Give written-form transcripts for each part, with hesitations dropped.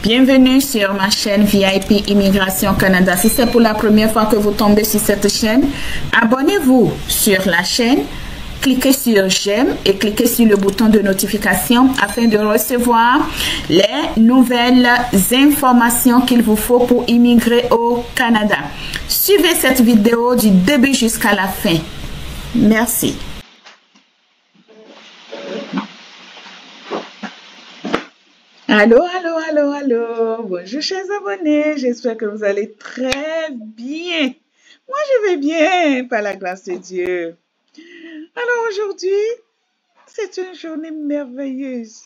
Bienvenue sur ma chaîne VIP Immigration Canada. Si c'est pour la première fois que vous tombez sur cette chaîne, abonnez-vous sur la chaîne, cliquez sur j'aime et cliquez sur le bouton de notification afin de recevoir les nouvelles informations qu'il vous faut pour immigrer au Canada. Suivez cette vidéo du début jusqu'à la fin. Merci. Allô, allô, allô, allô. Bonjour, chers abonnés. J'espère que vous allez très bien. Moi, je vais bien, par la grâce de Dieu. Alors, aujourd'hui, c'est une journée merveilleuse.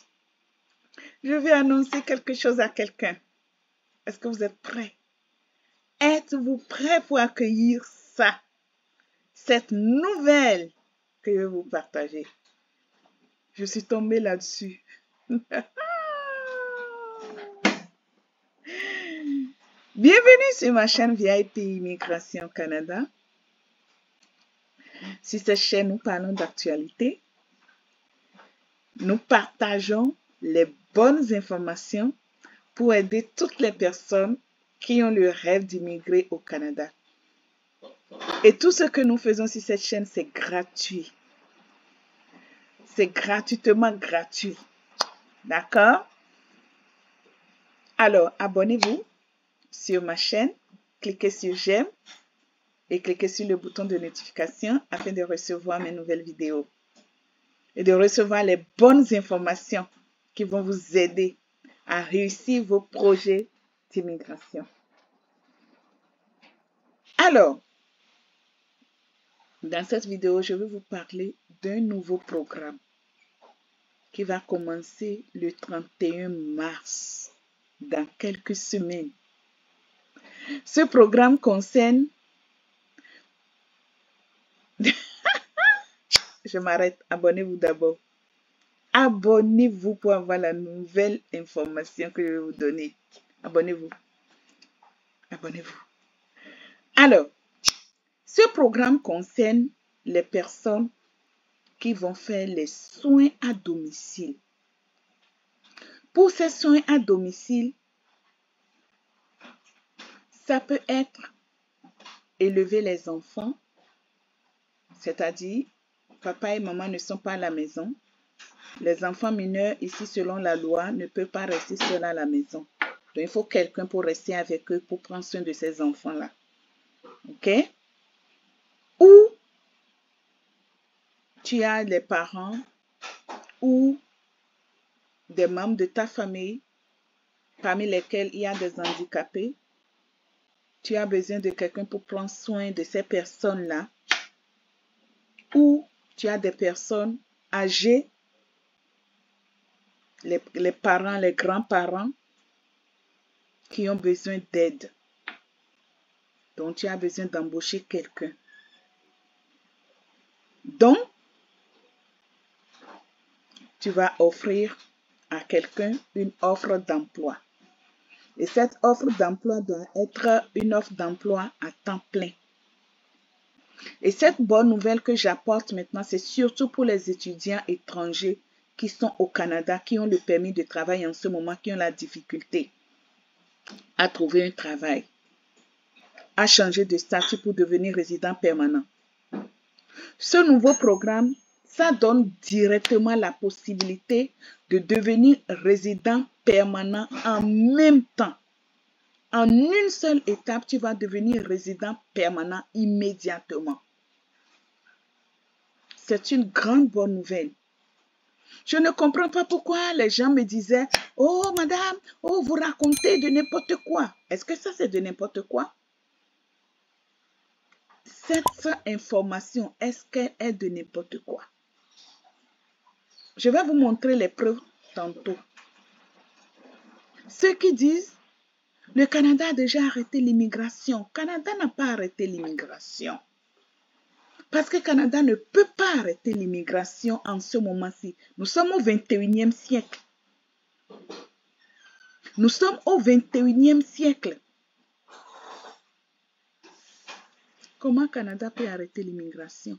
Je vais annoncer quelque chose à quelqu'un. Est-ce que vous êtes prêts? Êtes-vous prêts pour accueillir ça? Cette nouvelle que je vais vous partager. Je suis tombée là-dessus. Bienvenue sur ma chaîne VIP Immigration Canada. Sur cette chaîne, nous parlons d'actualité. Nous partageons les bonnes informations pour aider toutes les personnes qui ont le rêve d'immigrer au Canada. Et tout ce que nous faisons sur cette chaîne, c'est gratuit. C'est gratuitement gratuit. D'accord? Alors, abonnez-vous sur ma chaîne, cliquez sur j'aime et cliquez sur le bouton de notification afin de recevoir mes nouvelles vidéos et de recevoir les bonnes informations qui vont vous aider à réussir vos projets d'immigration. Alors, dans cette vidéo, je vais vous parler d'un nouveau programme qui va commencer le 31 mars, dans quelques semaines. Ce programme concerne... Je m'arrête, abonnez-vous d'abord. Abonnez-vous pour avoir la nouvelle information que je vais vous donner. Abonnez-vous. Abonnez-vous. Alors, ce programme concerne les personnes qui vont faire les soins à domicile. Pour ces soins à domicile, ça peut être élever les enfants, c'est-à-dire papa et maman ne sont pas à la maison. Les enfants mineurs, ici selon la loi, ne peuvent pas rester seuls à la maison. Donc il faut quelqu'un pour rester avec eux, pour prendre soin de ces enfants-là. OK? Ou tu as les parents ou des membres de ta famille, parmi lesquels il y a des handicapés. Tu as besoin de quelqu'un pour prendre soin de ces personnes-là. Ou tu as des personnes âgées, les parents, les grands-parents, qui ont besoin d'aide. Donc, tu as besoin d'embaucher quelqu'un. Donc, tu vas offrir à quelqu'un une offre d'emploi. Et cette offre d'emploi doit être une offre d'emploi à temps plein. Et cette bonne nouvelle que j'apporte maintenant, c'est surtout pour les étudiants étrangers qui sont au Canada, qui ont le permis de travail en ce moment, qui ont la difficulté à trouver un travail, à changer de statut pour devenir résident permanent. Ce nouveau programme, ça donne directement la possibilité de devenir résident permanent en même temps. En une seule étape, tu vas devenir résident permanent immédiatement. C'est une grande bonne nouvelle. Je ne comprends pas pourquoi les gens me disaient « Oh, madame, oh, vous racontez de n'importe quoi. » Est-ce que ça, c'est de n'importe quoi? Cette information, est-ce qu'elle est de n'importe quoi? Je vais vous montrer les preuves tantôt. Ceux qui disent « Le Canada a déjà arrêté l'immigration. » Le Canada n'a pas arrêté l'immigration. Parce que le Canada ne peut pas arrêter l'immigration en ce moment-ci. Nous sommes au 21e siècle. Nous sommes au 21e siècle. Comment le Canada peut arrêter l'immigration?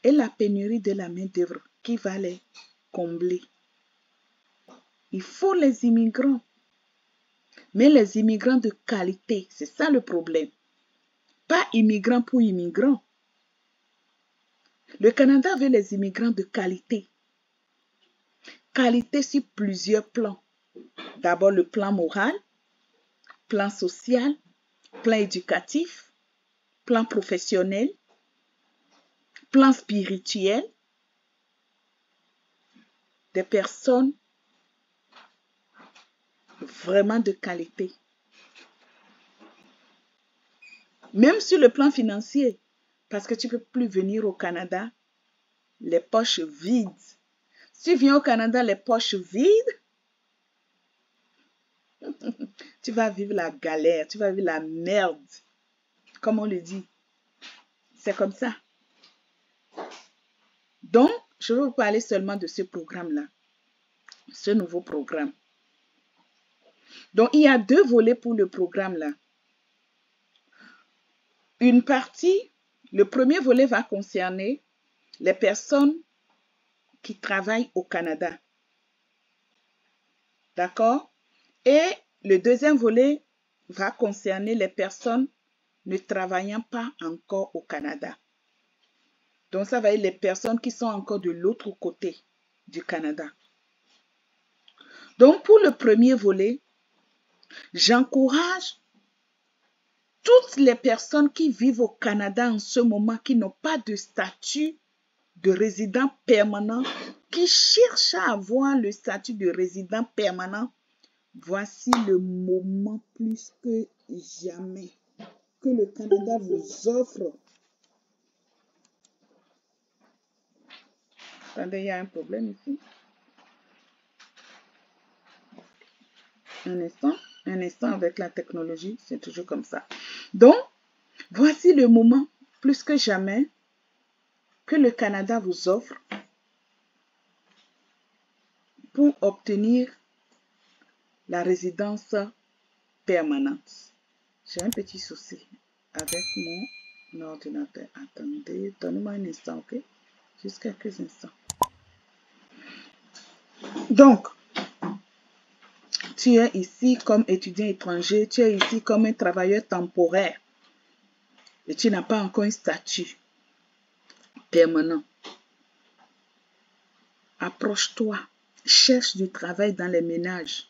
Et la pénurie de la main-d'œuvre qui va les combler. Il faut les immigrants. Mais les immigrants de qualité, c'est ça le problème. Pas immigrants pour immigrants. Le Canada veut les immigrants de qualité. Qualité sur plusieurs plans. D'abord le plan moral, plan social, plan éducatif, plan professionnel, plan spirituel. Des personnes vraiment de qualité. Même sur le plan financier, parce que tu ne peux plus venir au Canada les poches vides. Si tu viens au Canada les poches vides, tu vas vivre la galère, tu vas vivre la merde, comme on le dit. C'est comme ça. Donc, je vais vous parler seulement de ce programme-là, ce nouveau programme. Donc, il y a 2 volets pour le programme-là. Une partie, le premier volet va concerner les personnes qui travaillent au Canada. D'accord? Et le deuxième volet va concerner les personnes ne travaillant pas encore au Canada. Donc, ça va être les personnes qui sont encore de l'autre côté du Canada. Donc, pour le premier volet, j'encourage toutes les personnes qui vivent au Canada en ce moment, qui n'ont pas de statut de résident permanent, qui cherchent à avoir le statut de résident permanent. Voici le moment plus que jamais que le Canada vous offre. Attendez, il y a un problème ici. Un instant avec la technologie, c'est toujours comme ça. Donc, voici le moment plus que jamais que le Canada vous offre pour obtenir la résidence permanente. J'ai un petit souci avec mon ordinateur. Attendez, donnez-moi un instant, ok? Juste quelques instants. Donc, tu es ici comme étudiant étranger, tu es ici comme un travailleur temporaire et tu n'as pas encore un statut permanent. Approche-toi, cherche du travail dans les ménages.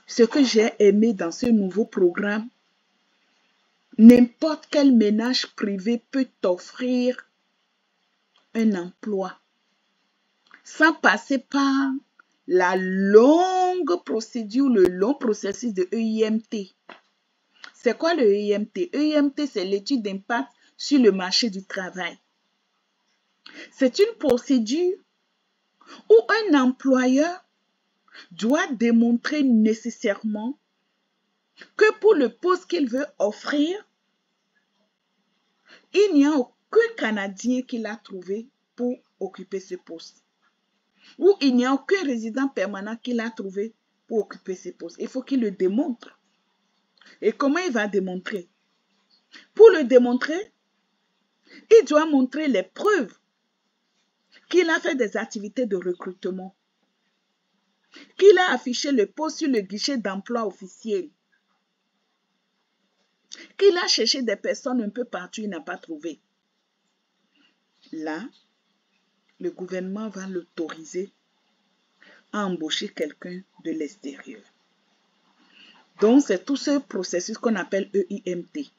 Ce que j'ai aimé dans ce nouveau programme, n'importe quel ménage privé peut t'offrir un emploi sans passer par la longue procédure, le long processus de EIMT. C'est quoi le EIMT? EIMT, c'est l'étude d'impact sur le marché du travail. C'est une procédure où un employeur doit démontrer nécessairement que pour le poste qu'il veut offrir, il n'y a aucun Canadien qui l'a trouvé pour occuper ce poste. Ou il n'y a aucun résident permanent qui l'a trouvé pour occuper ce poste. Il faut qu'il le démontre. Et comment il va démontrer? Pour le démontrer, il doit montrer les preuves qu'il a fait des activités de recrutement, qu'il a affiché le poste sur le guichet d'emploi officiel, qu'il a cherché des personnes un peu partout, il n'a pas trouvé. Là, le gouvernement va l'autoriser à embaucher quelqu'un de l'extérieur. Donc, c'est tout ce processus qu'on appelle EIMT.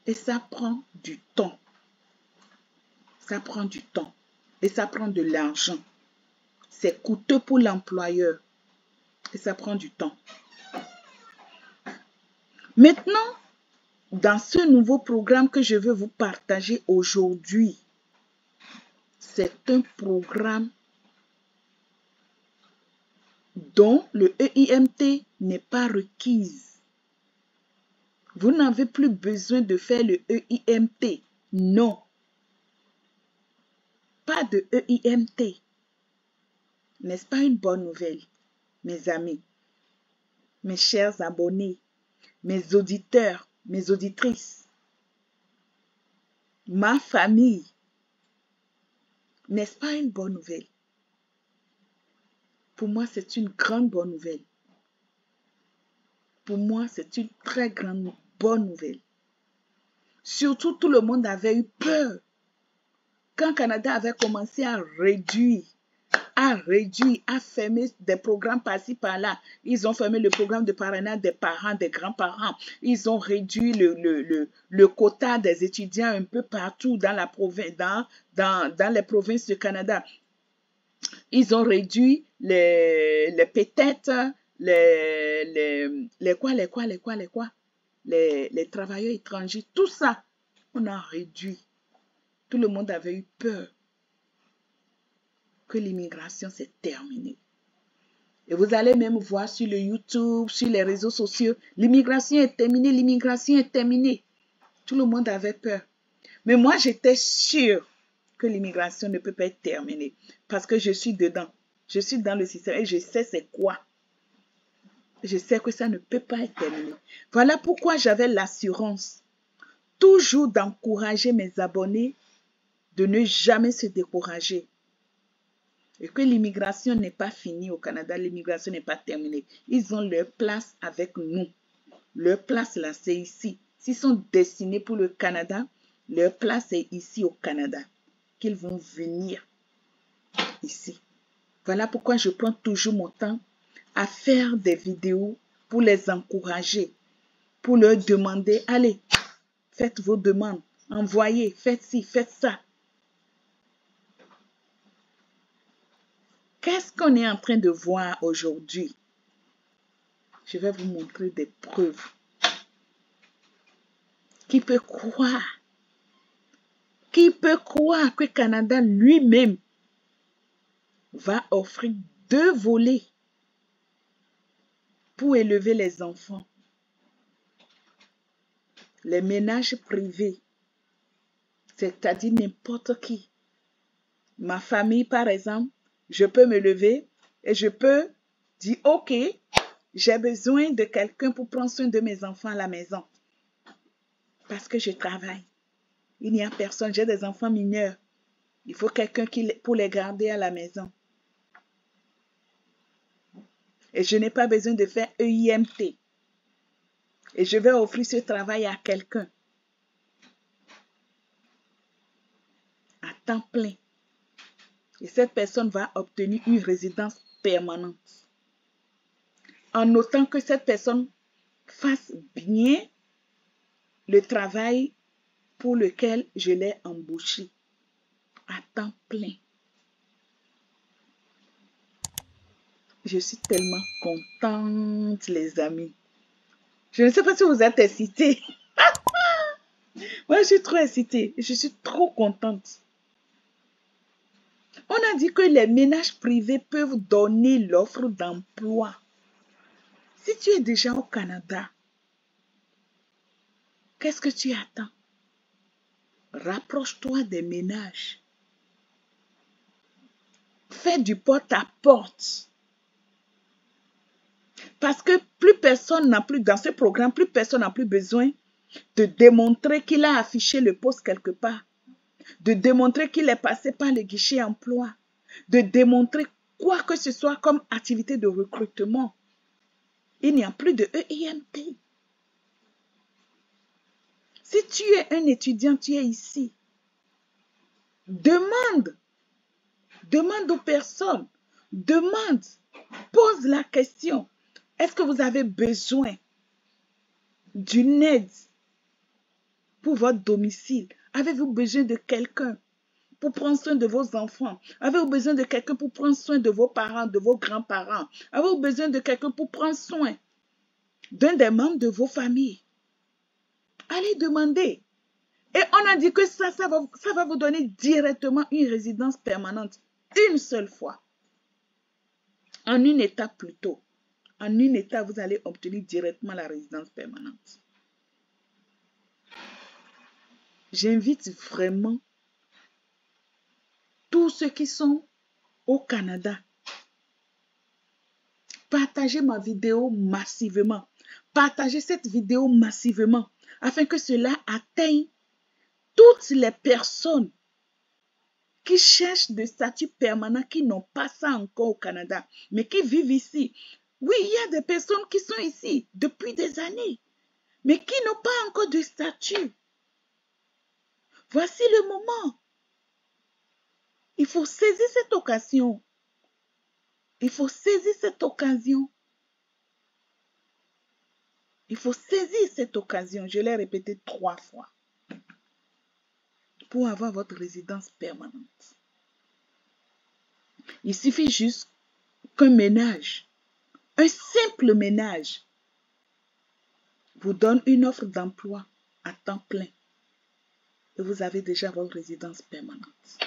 Et ça prend du temps. Ça prend du temps. Et ça prend de l'argent. C'est coûteux pour l'employeur. Et ça prend du temps. Maintenant, dans ce nouveau programme que je veux vous partager aujourd'hui, c'est un programme dont le EIMT n'est pas requise. Vous n'avez plus besoin de faire le EIMT. Non. Pas de EIMT. N'est-ce pas une bonne nouvelle, mes amis, mes chers abonnés, mes auditeurs, mes auditrices, ma famille? N'est-ce pas une bonne nouvelle? Pour moi, c'est une grande bonne nouvelle. Pour moi, c'est une très grande bonne nouvelle. Surtout, tout le monde avait eu peur. Quand le Canada avait commencé à réduire, à fermer des programmes par-ci, par-là. Ils ont fermé le programme de parrainage des parents, des grands-parents. Ils ont réduit le quota des étudiants un peu partout dans la province, dans les provinces du Canada. Ils ont réduit peut-être les travailleurs étrangers. Tout ça, on a réduit. Tout le monde avait eu peur que l'immigration s'est terminée. Et vous allez même voir sur le YouTube, sur les réseaux sociaux, l'immigration est terminée, l'immigration est terminée. Tout le monde avait peur. Mais moi, j'étais sûre que l'immigration ne peut pas être terminée parce que je suis dedans. Je suis dans le système et je sais c'est quoi. Je sais que ça ne peut pas être terminé. Voilà pourquoi j'avais l'assurance toujours d'encourager mes abonnés de ne jamais se décourager. Et que l'immigration n'est pas finie au Canada, l'immigration n'est pas terminée. Ils ont leur place avec nous. Leur place là, c'est ici. S'ils sont destinés pour le Canada, leur place est ici au Canada. Qu'ils vont venir ici. Voilà pourquoi je prends toujours mon temps à faire des vidéos pour les encourager, pour leur demander, allez, faites vos demandes, envoyez, faites ci, faites ça. Qu'est-ce qu'on est en train de voir aujourd'hui? Je vais vous montrer des preuves. Qui peut croire? Qui peut croire que le Canada lui-même va offrir 2 volets pour élever les enfants? Les ménages privés, c'est-à-dire n'importe qui. Ma famille, par exemple, je peux me lever et je peux dire, ok, j'ai besoin de quelqu'un pour prendre soin de mes enfants à la maison. Parce que je travaille. Il n'y a personne, j'ai des enfants mineurs. Il faut quelqu'un pour les garder à la maison. Et je n'ai pas besoin de faire EIMT. Et je vais offrir ce travail à quelqu'un. À temps plein. Et cette personne va obtenir une résidence permanente. En notant que cette personne fasse bien le travail pour lequel je l'ai embauché. À temps plein. Je suis tellement contente, les amis. Je ne sais pas si vous êtes excités. Moi, je suis trop excitée. Je suis trop contente. On a dit que les ménages privés peuvent donner l'offre d'emploi. Si tu es déjà au Canada, qu'est-ce que tu attends? Rapproche-toi des ménages. Fais du porte-à-porte. Parce que plus personne n'a plus, dans ce programme, plus personne n'a plus besoin de démontrer qu'il a affiché le poste quelque part. De démontrer qu'il est passé par le guichet emploi. De démontrer quoi que ce soit comme activité de recrutement. Il n'y a plus de EIMT. Si tu es un étudiant, tu es ici. Demande aux personnes. Demande. Pose la question. Est-ce que vous avez besoin d'une aide pour votre domicile? Avez-vous besoin de quelqu'un pour prendre soin de vos enfants? Avez-vous besoin de quelqu'un pour prendre soin de vos parents, de vos grands-parents? Avez-vous besoin de quelqu'un pour prendre soin d'un des membres de vos familles? Allez demander. Et on a dit que ça va vous donner directement une résidence permanente. Une seule fois. En une étape plutôt. En une étape, vous allez obtenir directement la résidence permanente. J'invite vraiment tous ceux qui sont au Canada. Partagez ma vidéo massivement. Partagez cette vidéo massivement afin que cela atteigne toutes les personnes qui cherchent des statuts permanents, qui n'ont pas ça encore au Canada, mais qui vivent ici. Oui, il y a des personnes qui sont ici depuis des années, mais qui n'ont pas encore de statut. Voici le moment. Il faut saisir cette occasion. Il faut saisir cette occasion. Il faut saisir cette occasion. Je l'ai répété 3 fois. Pour avoir votre résidence permanente. Il suffit juste qu'un ménage, un simple ménage, vous donne une offre d'emploi à temps plein. Et vous avez déjà votre résidence permanente.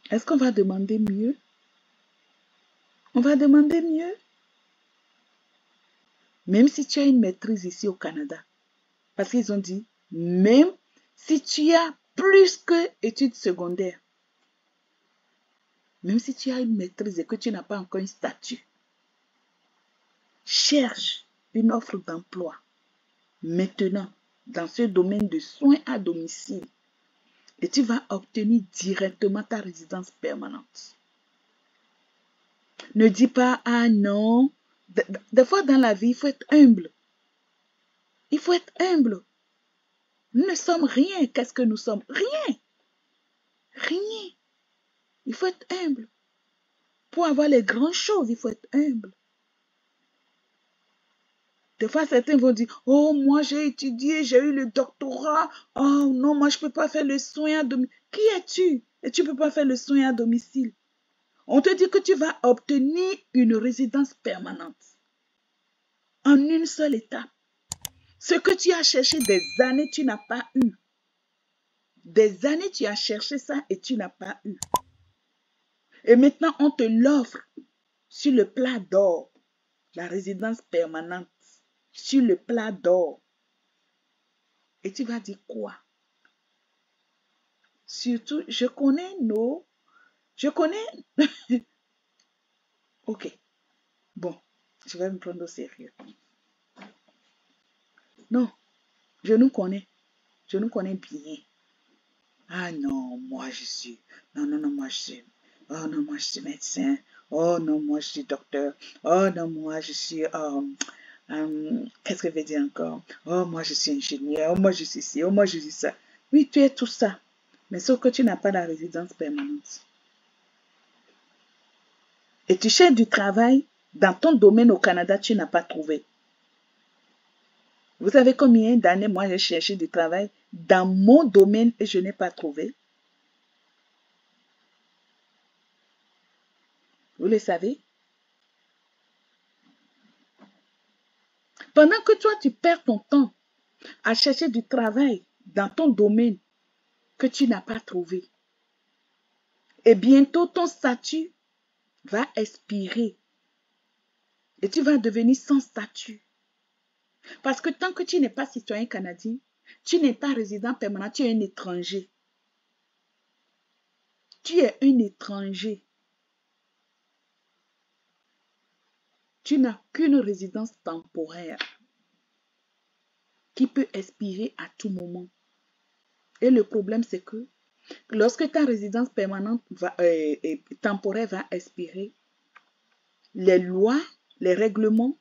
Est-ce qu'on va demander mieux? On va demander mieux? Même si tu as une maîtrise ici au Canada. Parce qu'ils ont dit, même si tu as plus que études secondaires, même si tu as une maîtrise et que tu n'as pas encore un statut, cherche une offre d'emploi maintenant dans ce domaine de soins à domicile et tu vas obtenir directement ta résidence permanente. Ne dis pas, ah non, des fois dans la vie, il faut être humble. Il faut être humble. Nous ne sommes rien. Qu'est-ce que nous sommes? Rien. Rien. Il faut être humble. Pour avoir les grandes choses, il faut être humble. Des fois, certains vont dire, oh, moi j'ai étudié, j'ai eu le doctorat. Oh non, moi je ne peux pas faire le soin à domicile. Qui es-tu? Et tu ne peux pas faire le soin à domicile. On te dit que tu vas obtenir une résidence permanente. En une seule étape. Ce que tu as cherché des années, tu n'as pas eu. Des années, tu as cherché ça et tu n'as pas eu. Et maintenant, on te l'offre sur le plat d'or. La résidence permanente. Sur le plat d'or. Et tu vas dire quoi? Surtout, je connais. Ok. Bon, je vais me prendre au sérieux. Non, je nous connais. Je nous connais bien. Ah non, moi je suis. Non, moi je suis. Oh non, moi je suis médecin. Oh non, moi je suis docteur. Oh non, moi je suis. Qu'est-ce que je veux dire encore? Oh, moi je suis ingénieur. Oh, moi je suis ci. Oh, moi je suis ça. Oui, tu es tout ça. Mais sauf que tu n'as pas la résidence permanente. Et tu cherches du travail dans ton domaine au Canada, tu n'as pas trouvé. Vous savez combien d'années moi j'ai cherché du travail dans mon domaine et je n'ai pas trouvé? Vous le savez? Pendant que toi, tu perds ton temps à chercher du travail dans ton domaine que tu n'as pas trouvé. Et bientôt, ton statut va expirer. Et tu vas devenir sans statut. Parce que tant que tu n'es pas citoyen canadien, tu n'es pas résident permanent, tu es un étranger. Tu es un étranger. Tu n'as qu'une résidence temporaire qui peut expirer à tout moment. Et le problème, c'est que lorsque ta résidence permanente temporaire va expirer, les lois, les règlements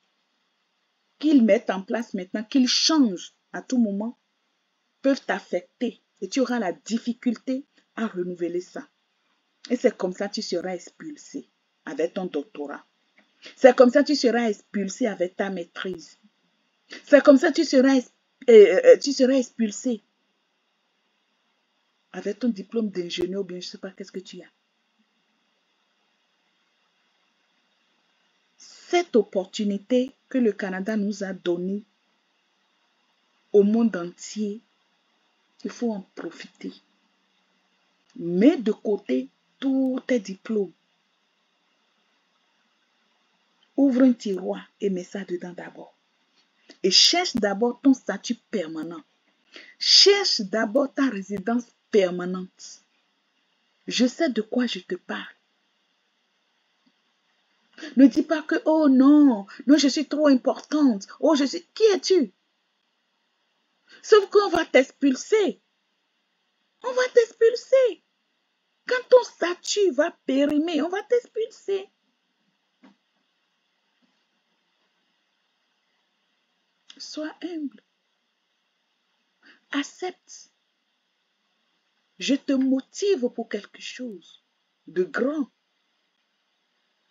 qu'ils mettent en place maintenant, qu'ils changent à tout moment, peuvent t'affecter. Et tu auras la difficulté à renouveler ça. Et c'est comme ça que tu seras expulsé avec ton doctorat. C'est comme ça que tu seras expulsé avec ta maîtrise. C'est comme ça que tu seras expulsé avec ton diplôme d'ingénieur ou bien je ne sais pas qu'est-ce que tu as. Cette opportunité que le Canada nous a donnée au monde entier, il faut en profiter. Mets de côté tous tes diplômes. Ouvre un tiroir et mets ça dedans d'abord. Et cherche d'abord ton statut permanent. Cherche d'abord ta résidence permanente. Je sais de quoi je te parle. Ne dis pas que, oh non, je suis trop importante. Oh, qui es-tu? Sauf qu'on va t'expulser. On va t'expulser. Quand ton statut va périmer, on va t'expulser. Sois humble. Accepte. Je te motive pour quelque chose de grand.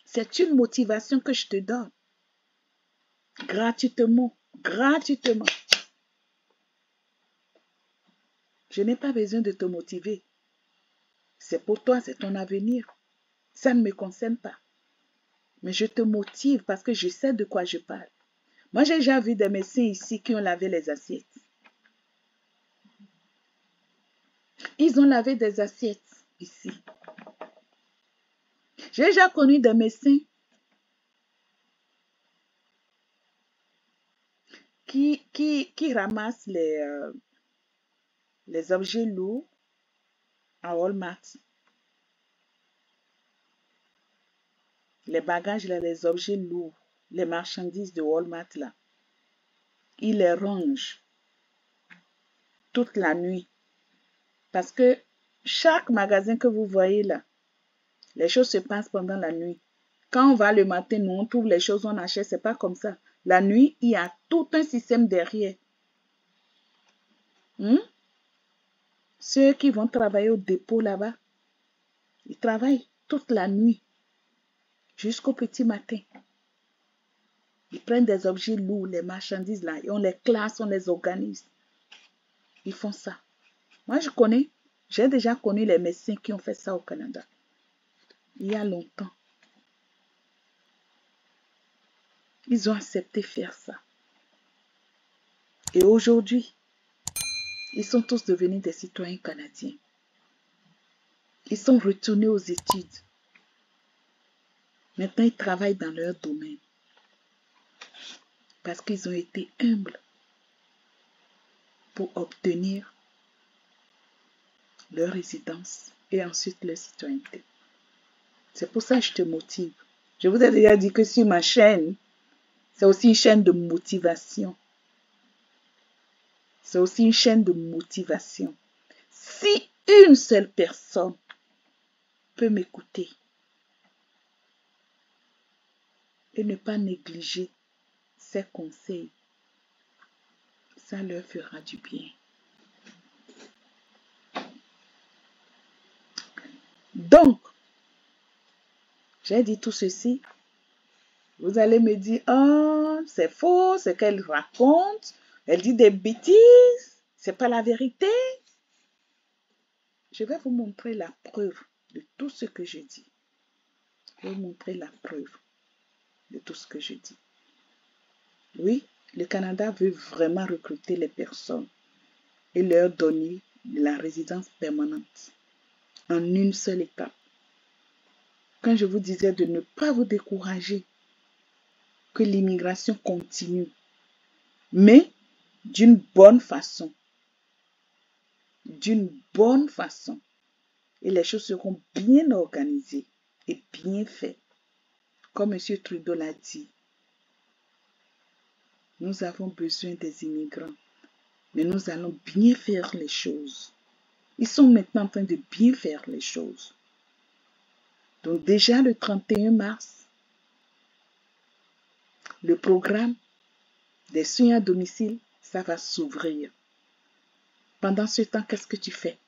C'est une motivation que je te donne. Gratuitement. Gratuitement. Je n'ai pas besoin de te motiver. C'est pour toi, c'est ton avenir. Ça ne me concerne pas. Mais je te motive parce que je sais de quoi je parle. Moi, j'ai déjà vu des médecins ici qui ont lavé les assiettes. Ils ont lavé des assiettes ici. J'ai déjà connu des médecins qui ramassent les objets lourds à Walmart. Les bagages, les objets lourds, les marchandises de Walmart, là. Ils les rangent toute la nuit. Parce que chaque magasin que vous voyez là, les choses se passent pendant la nuit. Quand on va le matin, nous, on trouve les choses, on achète, c'est pas comme ça. La nuit, il y a tout un système derrière. Ceux qui vont travailler au dépôt là-bas, ils travaillent toute la nuit jusqu'au petit matin. Ils prennent des objets lourds, les marchandises là, et on les classe, on les organise. Ils font ça. Moi, j'ai déjà connu les médecins qui ont fait ça au Canada. Il y a longtemps. Ils ont accepté faire ça. Et aujourd'hui, ils sont tous devenus des citoyens canadiens. Ils sont retournés aux études. Maintenant, ils travaillent dans leur domaine. Parce qu'ils ont été humbles pour obtenir leur résidence et ensuite leur citoyenneté. C'est pour ça que je te motive. Je vous ai déjà dit que sur ma chaîne, c'est aussi une chaîne de motivation. C'est aussi une chaîne de motivation. Si une seule personne peut m'écouter et ne pas négliger ses conseils, ça leur fera du bien. Donc, j'ai dit tout ceci. Vous allez me dire, oh, c'est faux, c'est qu'elle raconte. Elle dit des bêtises. C'est pas la vérité. Je vais vous montrer la preuve de tout ce que je dis. Je vais vous montrer la preuve de tout ce que je dis. Oui, le Canada veut vraiment recruter les personnes et leur donner la résidence permanente en une seule étape. Quand je vous disais de ne pas vous décourager, que l'immigration continue, mais d'une bonne façon. D'une bonne façon. Et les choses seront bien organisées et bien faites. Comme M. Trudeau l'a dit, nous avons besoin des immigrants, mais nous allons bien faire les choses. Ils sont maintenant en train de bien faire les choses. Donc déjà le 31 mars, le programme des soins à domicile, ça va s'ouvrir. Pendant ce temps, qu'est-ce que tu fais?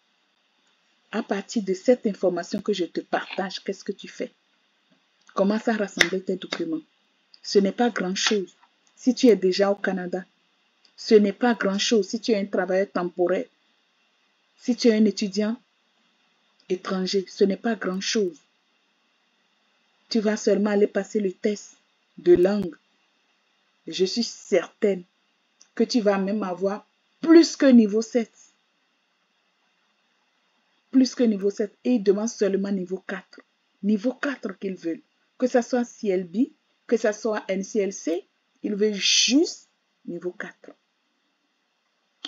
À partir de cette information que je te partage, qu'est-ce que tu fais? Commence à rassembler tes documents. Ce n'est pas grand-chose. Si tu es déjà au Canada, ce n'est pas grand-chose. Si tu es un travailleur temporaire, si tu es un étudiant étranger, ce n'est pas grand-chose. Tu vas seulement aller passer le test de langue. Et je suis certaine que tu vas même avoir plus que niveau 7. Plus que niveau 7. Et ils demandent seulement niveau 4. Niveau 4 qu'ils veulent. Que ce soit CLB, que ce soit NCLC, ils veulent juste niveau 4.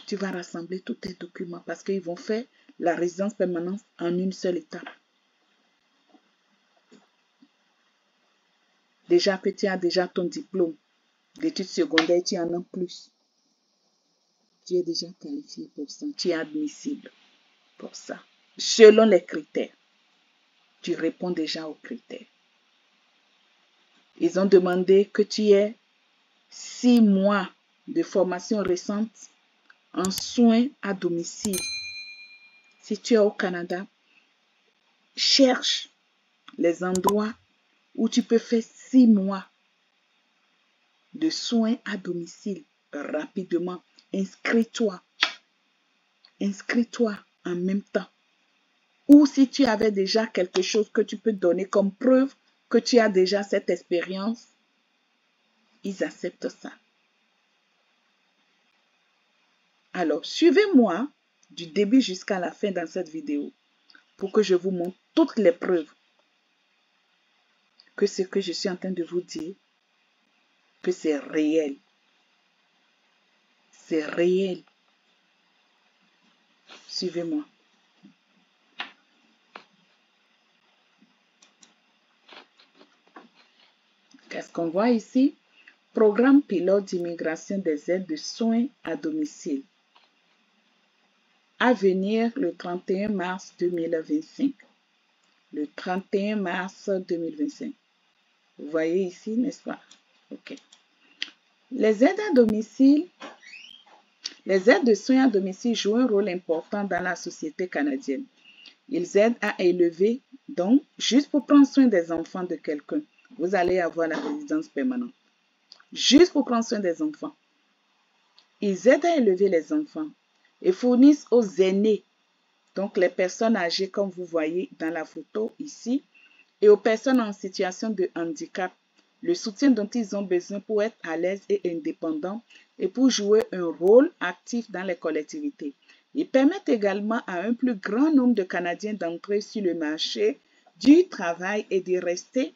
Tu vas rassembler tous tes documents parce qu'ils vont faire la résidence permanente en une seule étape. Déjà que tu as déjà ton diplôme d'études secondaires, tu en as plus. Tu es déjà qualifié pour ça, tu es admissible. pour ça. Selon les critères. Tu réponds déjà aux critères. Ils ont demandé que tu aies 6 mois de formation récente en soins à domicile. Si tu es au Canada, cherche les endroits où tu peux faire 6 mois de soins à domicile rapidement. Inscris-toi. Inscris-toi en même temps. Ou si tu avais déjà quelque chose que tu peux donner comme preuve que tu as déjà cette expérience, ils acceptent ça. Alors, suivez-moi du début jusqu'à la fin dans cette vidéo pour que je vous montre toutes les preuves que ce que je suis en train de vous dire, que c'est réel. C'est réel. Suivez-moi. Qu'est-ce qu'on voit ici? Programme pilote d'immigration des aides de soins à domicile. À venir le 31 mars 2025. Le 31 mars 2025. Vous voyez ici, n'est-ce pas? OK. Les aides à domicile, les aides de soins à domicile jouent un rôle important dans la société canadienne. Ils aident à élever, donc, juste pour prendre soin des enfants de quelqu'un, vous allez avoir la résidence permanente. Juste pour prendre soin des enfants. Ils aident à élever les enfants et fournissent aux aînés, donc les personnes âgées comme vous voyez dans la photo ici, et aux personnes en situation de handicap, le soutien dont ils ont besoin pour être à l'aise et indépendants et pour jouer un rôle actif dans les collectivités. Ils permettent également à un plus grand nombre de Canadiens d'entrer sur le marché du travail et d'y rester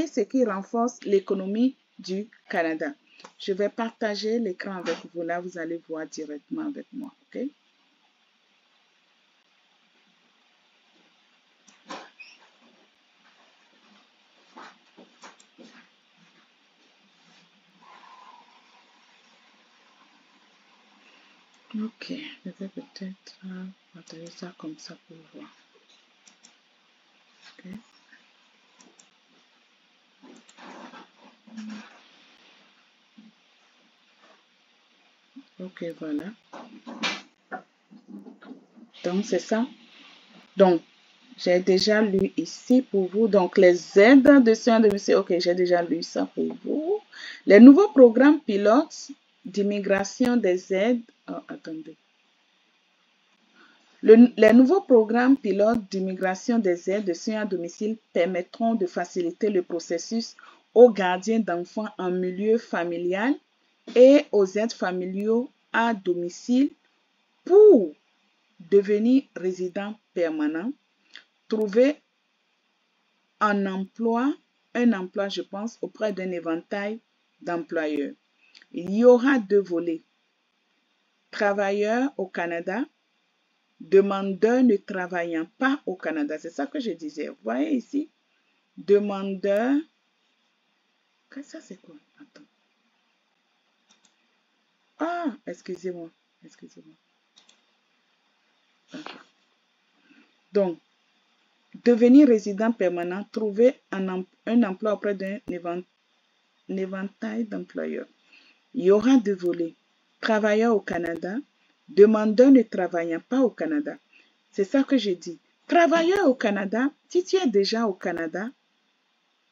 ce qui renforce l'économie du Canada. Je vais partager l'écran avec vous. Là, vous allez voir directement avec moi. OK? OK. Je vais peut-être partager ça comme ça pour voir. OK? OK, voilà. Donc, c'est ça. Donc, j'ai déjà lu ici pour vous. Donc, les aides de soins de domicile. OK, j'ai déjà lu ça pour vous. Les nouveaux programmes pilotes d'immigration des aides. Oh, attendez. Les nouveaux programmes pilotes d'immigration des aides de soins à domicile permettront de faciliter le processus aux gardiens d'enfants en milieu familial et aux aides familiaux à domicile pour devenir résident permanent, trouver un emploi, je pense, auprès d'un éventail d'employeurs. Il y aura 2 volets. Travailleurs au Canada, demandeurs ne travaillant pas au Canada. C'est ça que je disais. Vous voyez ici, demandeurs. Ça, c'est quoi? Attends. Ah, excusez-moi. Excusez-moi. Okay. Donc, devenir résident permanent, trouver un emploi auprès d'un éventail d'employeurs. Il y aura 2 volets. Travailleurs au Canada, demandeurs ne travaillant pas au Canada. C'est ça que j'ai dit. Travailleurs au Canada, si tu es déjà au Canada,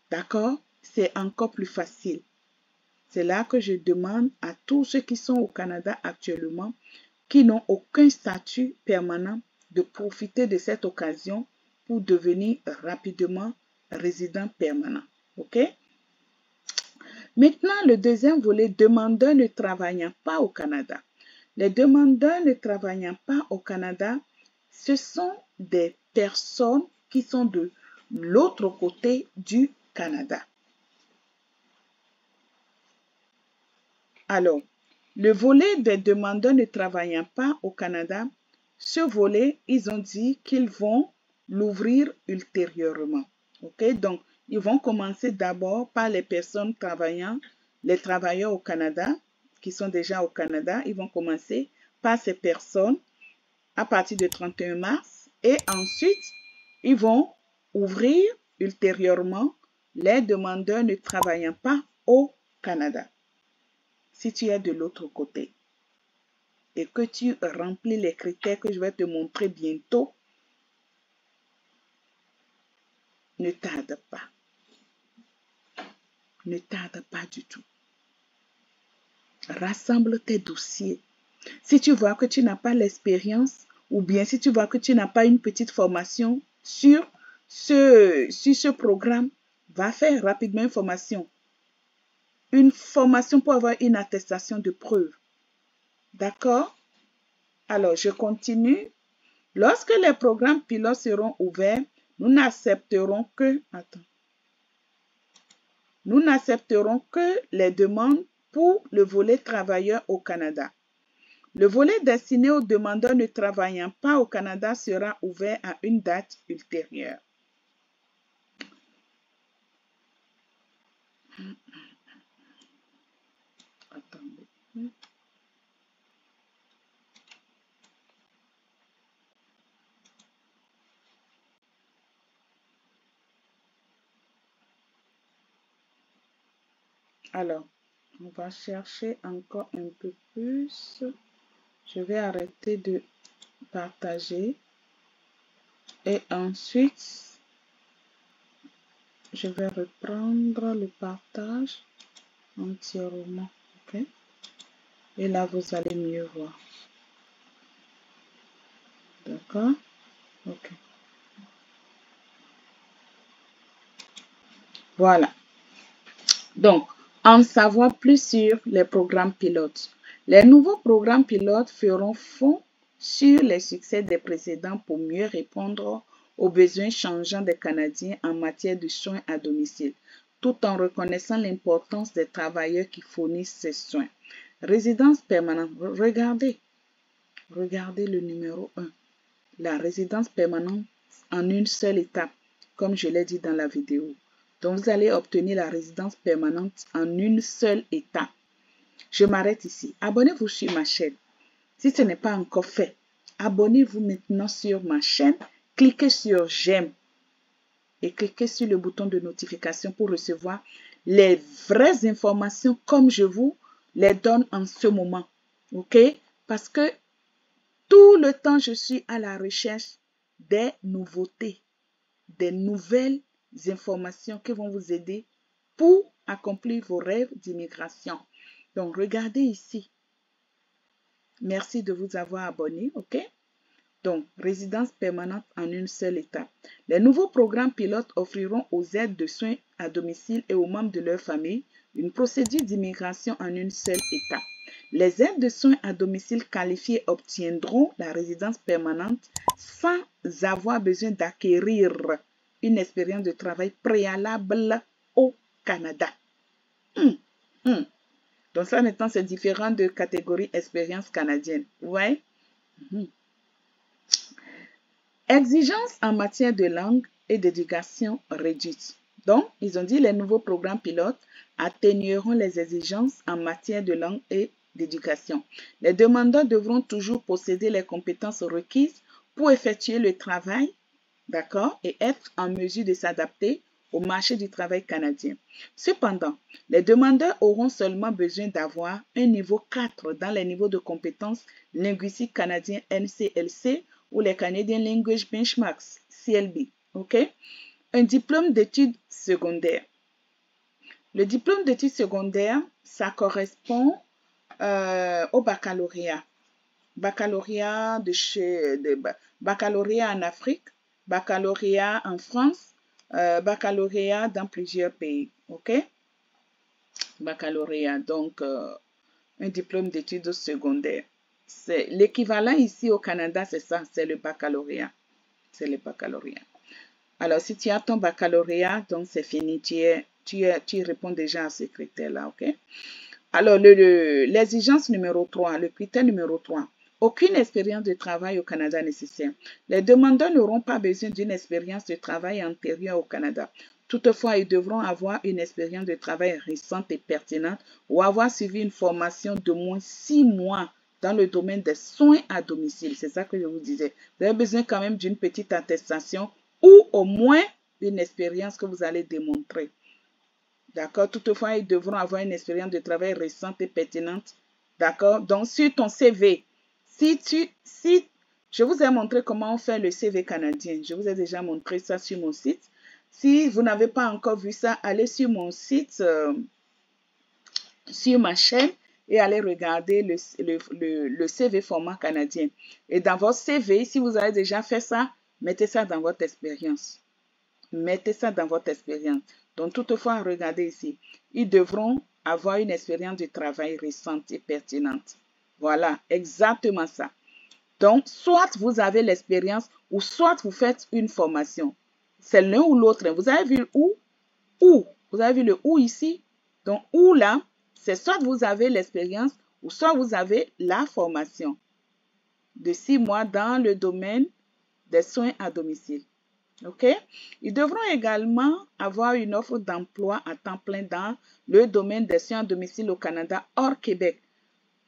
d'accord, c'est encore plus facile. C'est là que je demande à tous ceux qui sont au Canada actuellement, qui n'ont aucun statut permanent, de profiter de cette occasion pour devenir rapidement résident permanent. OK? Maintenant, le deuxième volet, demandeurs ne travaillant pas au Canada. Les demandeurs ne travaillant pas au Canada, ce sont des personnes qui sont de l'autre côté du Canada. Alors, le volet des demandeurs ne travaillant pas au Canada, ce volet, ils ont dit qu'ils vont l'ouvrir ultérieurement. OK? Donc, ils vont commencer d'abord par les personnes travaillant les travailleurs au Canada, qui sont déjà au Canada, ils vont commencer par ces personnes à partir du 31 mars et ensuite, ils vont ouvrir ultérieurement les demandeurs ne travaillant pas au Canada. Si tu es de l'autre côté et que tu remplis les critères que je vais te montrer bientôt, ne tarde pas. Ne tarde pas du tout. Rassemble tes dossiers. Si tu vois que tu n'as pas l'expérience ou bien si tu vois que tu n'as pas une petite formation sur ce programme, va faire rapidement une formation. Une formation pour avoir une attestation de preuve. D'accord? Alors, je continue. Lorsque les programmes pilotes seront ouverts, nous n'accepterons que... Attends. Nous n'accepterons que les demandes pour le volet travailleurs au Canada. Le volet destiné aux demandeurs ne travaillant pas au Canada sera ouvert à une date ultérieure. Attendez. Alors, on va chercher encore un peu plus. Je vais arrêter de partager. Et ensuite, je vais reprendre le partage entièrement. OK? Et là, vous allez mieux voir. D'accord? OK. Voilà. Donc, en savoir plus sur les programmes pilotes. Les nouveaux programmes pilotes feront fond sur les succès des précédents pour mieux répondre aux besoins changeants des Canadiens en matière de soins à domicile, tout en reconnaissant l'importance des travailleurs qui fournissent ces soins. Résidence permanente. Regardez le numéro 1. La résidence permanente en une seule étape, comme je l'ai dit dans la vidéo. Donc, vous allez obtenir la résidence permanente en une seule étape. Je m'arrête ici. Abonnez-vous sur ma chaîne. Si ce n'est pas encore fait, abonnez-vous maintenant sur ma chaîne. Cliquez sur j'aime et cliquez sur le bouton de notification pour recevoir les vraies informations comme je vous les donne en ce moment. OK? Parce que tout le temps, je suis à la recherche des nouveautés, des nouvelles informations qui vont vous aider pour accomplir vos rêves d'immigration. Donc, regardez ici. Merci de vous avoir abonné, OK? Donc, résidence permanente en une seule étape. Les nouveaux programmes pilotes offriront aux aides de soins à domicile et aux membres de leur famille une procédure d'immigration en une seule étape. Les aides de soins à domicile qualifiées obtiendront la résidence permanente sans avoir besoin d'acquérir une expérience de travail préalable au Canada. Donc ça maintenant c'est différent de catégorie expérience canadienne. Ouais. Exigences en matière de langue et d'éducation réduites. Donc, ils ont dit les nouveaux programmes pilotes atténueront les exigences en matière de langue et d'éducation. Les demandeurs devront toujours posséder les compétences requises pour effectuer le travail, d'accord, et être en mesure de s'adapter au marché du travail canadien. Cependant, les demandeurs auront seulement besoin d'avoir un niveau 4 dans les niveaux de compétences linguistiques canadiens NCLC ou les Canadian Language Benchmarks, CLB. OK? Un diplôme d'études secondaires. Le diplôme d'études secondaires, ça correspond au baccalauréat. Baccalauréat baccalauréat en Afrique, baccalauréat en France, baccalauréat dans plusieurs pays. OK? Baccalauréat, donc un diplôme d'études secondaires. C'est l'équivalent ici au Canada, c'est ça, c'est le baccalauréat. C'est le baccalauréat. Alors, si tu as ton baccalauréat, donc c'est fini, tu réponds déjà à ce critère-là, OK? Alors, l'exigence numéro 3, le critère numéro 3. Aucune expérience de travail au Canada nécessaire. Les demandeurs n'auront pas besoin d'une expérience de travail antérieure au Canada. Toutefois, ils devront avoir une expérience de travail récente et pertinente ou avoir suivi une formation de moins 6 mois dans le domaine des soins à domicile. C'est ça que je vous disais. Vous avez besoin quand même d'une petite attestation ou au moins une expérience que vous allez démontrer. D'accord? Toutefois, ils devront avoir une expérience de travail récente et pertinente. D'accord? Donc, sur ton CV, je vous ai montré comment on fait le CV canadien. Je vous ai déjà montré ça sur mon site. Si vous n'avez pas encore vu ça, allez sur mon site, sur ma chaîne et allez regarder le CV format canadien. Et dans votre CV, si vous avez déjà fait ça, mettez ça dans votre expérience. Mettez ça dans votre expérience. Donc, toutefois, regardez ici. Ils devront avoir une expérience de travail récente et pertinente. Voilà, exactement ça. Donc, soit vous avez l'expérience ou soit vous faites une formation. C'est l'un ou l'autre. Vous avez vu où? Où? Vous avez vu le où ici? Donc, où là, c'est soit vous avez l'expérience ou soit vous avez la formation de 6 mois dans le domaine des soins à domicile. OK? Ils devront également avoir une offre d'emploi à temps plein dans le domaine des soins à domicile au Canada hors Québec.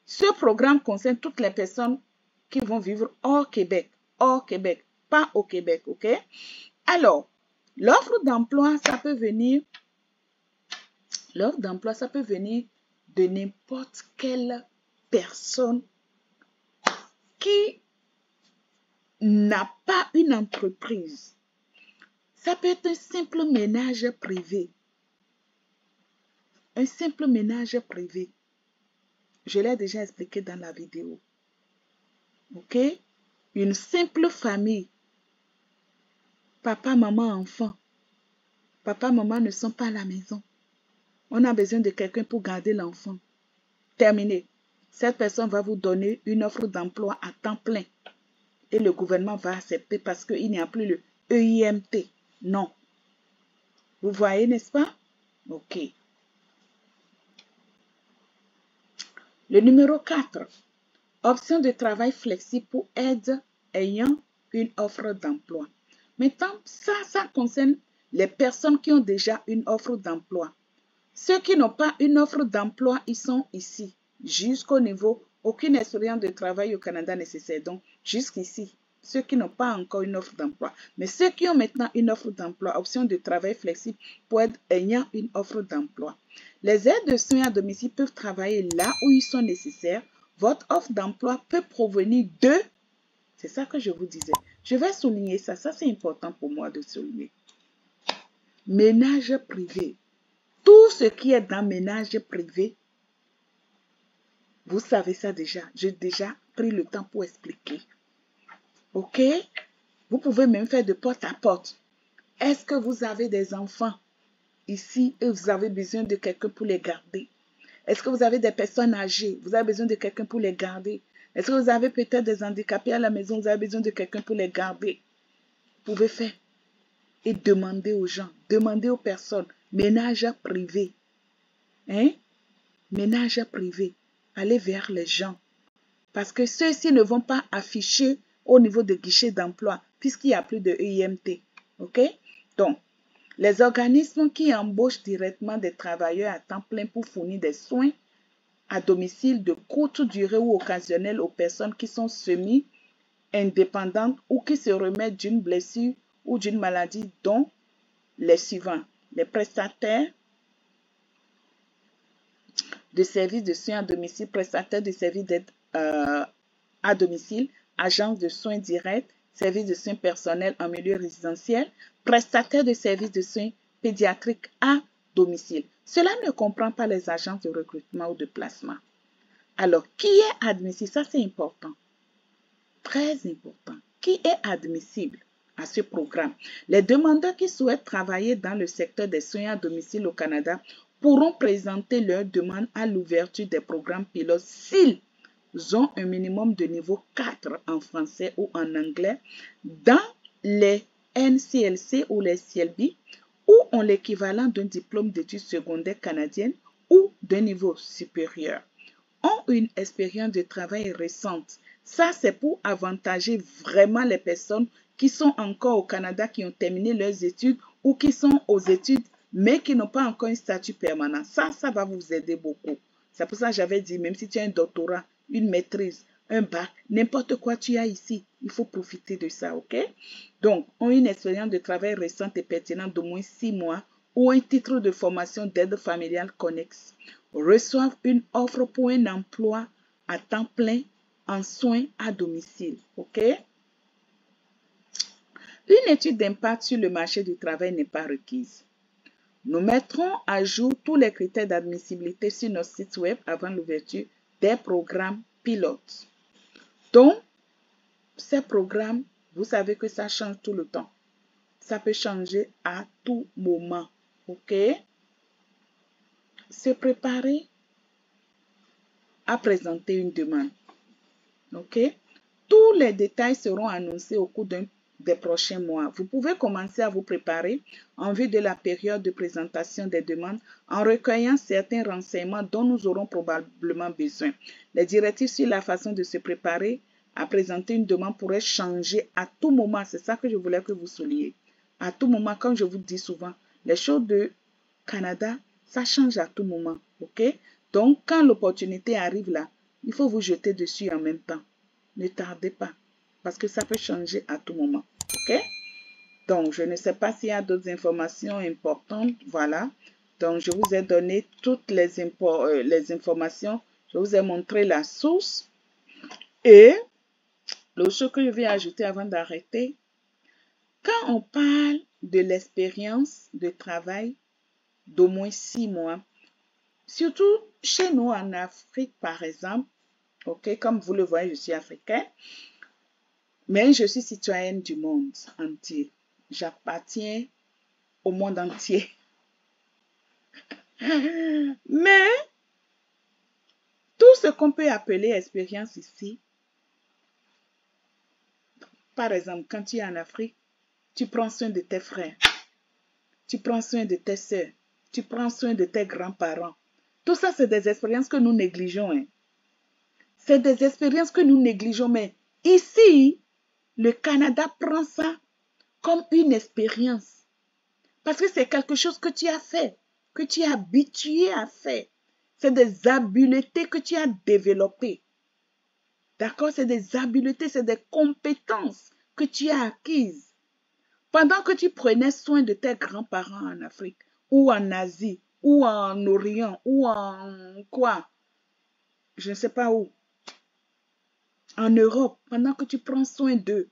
Ce programme concerne toutes les personnes qui vont vivre hors Québec, pas au Québec, OK? Alors, l'offre d'emploi, ça peut venir de n'importe quelle personne qui n'a pas une entreprise. Ça peut être un simple ménage privé. Un simple ménage privé. Je l'ai déjà expliqué dans la vidéo. OK? Une simple famille. Papa, maman, enfant. Papa, maman ne sont pas à la maison. On a besoin de quelqu'un pour garder l'enfant. Terminé. Cette personne va vous donner une offre d'emploi à temps plein. Et le gouvernement va accepter parce qu'il n'y a plus le EIMT. Non. Vous voyez, n'est-ce pas? OK. Le numéro 4. Option de travail flexible pour aide ayant une offre d'emploi. Maintenant, ça concerne les personnes qui ont déjà une offre d'emploi. Ceux qui n'ont pas une offre d'emploi, ils sont ici. Jusqu'au niveau, aucune expérience de travail au Canada nécessaire. Donc, jusqu'ici, ceux qui n'ont pas encore une offre d'emploi. Mais ceux qui ont maintenant une offre d'emploi, option de travail flexible pour être ayant une offre d'emploi. Les aides de soins à domicile peuvent travailler là où ils sont nécessaires. Votre offre d'emploi peut provenir de... C'est ça que je vous disais. Je vais souligner ça. Ça, c'est important pour moi de souligner. Ménage privé. Tout ce qui est dans ménage privé, vous savez ça déjà. J'ai déjà pris le temps pour expliquer. OK? Vous pouvez même faire de porte à porte. Est-ce que vous avez des enfants ici et vous avez besoin de quelqu'un pour les garder? Est-ce que vous avez des personnes âgées? Vous avez besoin de quelqu'un pour les garder? Est-ce que vous avez peut-être des handicapés à la maison? Vous avez besoin de quelqu'un pour les garder? Vous pouvez faire. Et demander aux gens, demander aux personnes. Ménage privé. Hein? Ménage privé. Allez vers les gens. Parce que ceux-ci ne vont pas afficher au niveau de guichet d'emploi puisqu'il n'y a plus de EIMT. OK? Donc, les organismes qui embauchent directement des travailleurs à temps plein pour fournir des soins à domicile de courte durée ou occasionnelle aux personnes qui sont semi-indépendantes ou qui se remettent d'une blessure ou d'une maladie, dont les suivants: les prestataires de services de soins à domicile, prestataires de services d'aide à domicile, agences de soins directs, services de soins personnels en milieu résidentiel, prestataires de services de soins pédiatriques à domicile. Cela ne comprend pas les agences de recrutement ou de placement. Alors, qui est admissible? Ça, c'est important. Très important. Qui est admissible à ce programme? Les demandeurs qui souhaitent travailler dans le secteur des soins à domicile au Canada pourront présenter leur demande à l'ouverture des programmes pilotes s'ils ont un minimum de niveau 4 en français ou en anglais dans les NCLC ou les CLB ou ont l'équivalent d'un diplôme d'études secondaires canadiennes ou d'un niveau supérieur. Ont une expérience de travail récente. Ça, c'est pour avantager vraiment les personnes qui sont encore au Canada, qui ont terminé leurs études ou qui sont aux études, mais qui n'ont pas encore un statut permanent. Ça va vous aider beaucoup. C'est pour ça que j'avais dit, même si tu as un doctorat, une maîtrise, un bac, n'importe quoi tu as ici, il faut profiter de ça, ok? Donc, ont une expérience de travail récente et pertinente d'au moins 6 mois ou un titre de formation d'aide familiale connexe. Reçoivent une offre pour un emploi à temps plein en soins à domicile, ok? Une étude d'impact sur le marché du travail n'est pas requise. Nous mettrons à jour tous les critères d'admissibilité sur notre site web avant l'ouverture des programmes pilotes. Donc, ces programmes, vous savez que ça change tout le temps. Ça peut changer à tout moment. OK? Se préparer à présenter une demande. OK? Tous les détails seront annoncés au cours des prochains mois. Vous pouvez commencer à vous préparer en vue de la période de présentation des demandes en recueillant certains renseignements dont nous aurons probablement besoin. Les directives sur la façon de se préparer à présenter une demande pourraient changer à tout moment. C'est ça que je voulais que vous souligniez. À tout moment, comme je vous dis souvent, les choses du Canada, ça change à tout moment. OK? Donc, quand l'opportunité arrive là, il faut vous jeter dessus en même temps. Ne tardez pas, parce que ça peut changer à tout moment. OK? Donc, je ne sais pas s'il y a d'autres informations importantes. Voilà. Donc, je vous ai donné toutes les informations. Je vous ai montré la source. Et l'autre chose que je vais ajouter avant d'arrêter, quand on parle de l'expérience de travail d'au moins 6 mois, surtout chez nous en Afrique, par exemple, ok, comme vous le voyez, je suis africaine, mais je suis citoyenne du monde entier. J'appartiens au monde entier. Mais tout ce qu'on peut appeler expérience ici, par exemple, quand tu es en Afrique, tu prends soin de tes frères, tu prends soin de tes soeurs, tu prends soin de tes grands-parents. Tout ça, c'est des expériences que nous négligeons. Hein. C'est des expériences que nous négligeons. Mais ici, le Canada prend ça comme une expérience. Parce que c'est quelque chose que tu as fait, que tu es habitué à faire. C'est des habiletés que tu as développées. D'accord? C'est des habiletés, c'est des compétences que tu as acquises. Pendant que tu prenais soin de tes grands-parents en Afrique, ou en Asie, ou en Orient, ou en quoi? Je ne sais pas où. En Europe, pendant que tu prends soin d'eux,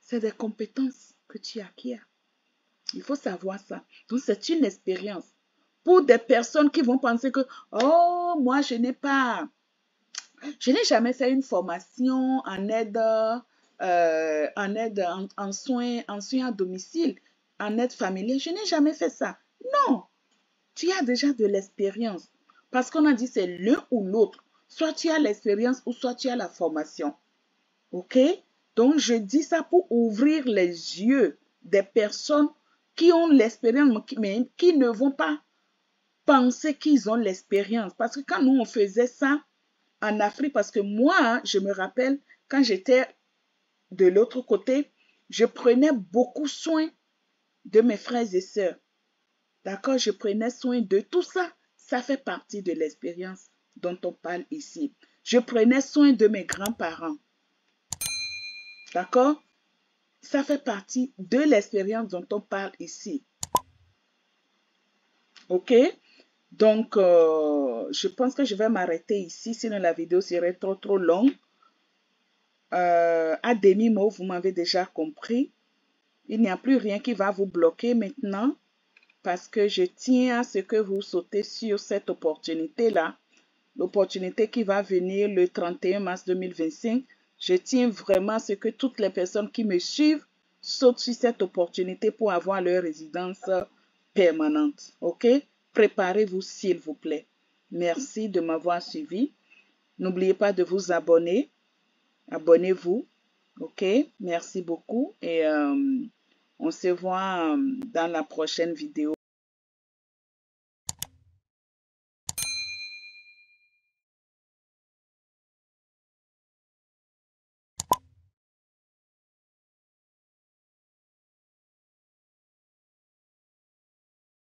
c'est des compétences que tu acquiers. Il faut savoir ça. Donc, c'est une expérience. Pour des personnes qui vont penser que, oh, moi, je n'ai jamais fait une formation en aide, en soins à domicile, en aide familiale. Je n'ai jamais fait ça. Non, tu as déjà de l'expérience. Parce qu'on a dit c'est l'un ou l'autre. Soit tu as l'expérience ou soit tu as la formation. OK? Donc, je dis ça pour ouvrir les yeux des personnes qui ont l'expérience, mais qui ne vont pas penser qu'ils ont l'expérience. Parce que quand nous, on faisait ça en Afrique, parce que moi, je me rappelle, quand j'étais de l'autre côté, je prenais beaucoup soin de mes frères et sœurs. D'accord? Je prenais soin de tout ça. Ça fait partie de l'expérience dont on parle ici. Je prenais soin de mes grands-parents. D'accord? Ça fait partie de l'expérience dont on parle ici. OK? Donc, je pense que je vais m'arrêter ici, sinon la vidéo serait trop longue. À demi-mot, vous m'avez déjà compris. Il n'y a plus rien qui va vous bloquer maintenant parce que je tiens à ce que vous sautez sur cette opportunité-là. L'opportunité qui va venir le 31 mars 2025. Je tiens vraiment à ce que toutes les personnes qui me suivent sautent sur cette opportunité pour avoir leur résidence permanente. OK? Préparez-vous s'il vous plaît. Merci de m'avoir suivi. N'oubliez pas de vous abonner. Abonnez-vous. OK? Merci beaucoup et on se voit dans la prochaine vidéo.